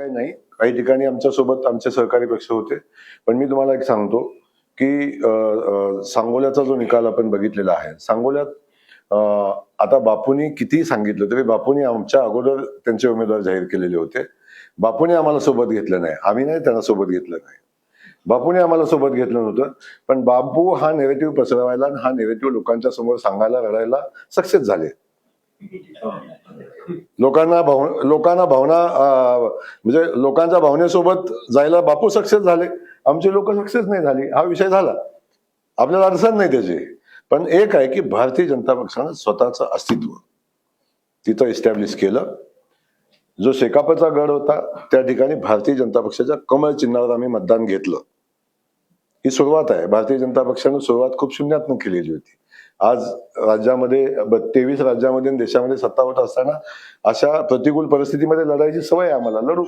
काही नाही, काही ठिकाणी आमच्यासोबत आमचे सहकारी पक्ष होते. पण मी तुम्हाला एक सांगतो की सांगोल्याचा जो निकाल आपण बघितलेला आहे, सांगोल्यात आता बापूंनी कितीही सांगितलं तरी बापूंनी आमच्या अगोदर त्यांचे उमेदवार जाहीर केलेले होते. बापूंनी आम्हाला सोबत घेतलं नाही, आम्ही नाही त्यांना सोबत घेतलं नाही. बापूंनी आम्हाला सोबत घेतलं नव्हतं, पण बापू हा नेरेटिव्ह पसरवायला, हा नेरेटिव्ह लोकांच्या समोर सांगायला, रडायला सक्सेस झाले. लोकांना भावना म्हणजे लोकांच्या भावनेसोबत जायला बापू सक्सेस झाले, आमचे लोक सक्सेस नाही झाली. हा विषय झाला, आपल्याला अडचण नाही त्याची. पण एक आहे की भारतीय जनता पक्षानं स्वतःचं अस्तित्व तिथं इस्टॅब्लिश केलं. जो शेकापचा गड होता त्या ठिकाणी भारतीय जनता पक्षाच्या कमळ चिन्हावर आम्ही मतदान घेतलं. ही सुरुवात आहे. भारतीय जनता पक्षानं सुरुवात खूप शून्यातून केलेली होती. आज राज्यामध्ये 23 राज्यामध्ये देशामध्ये सत्ता होत असताना अशा प्रतिकूल परिस्थितीमध्ये लढायची सवय आहे आम्हाला, लढू.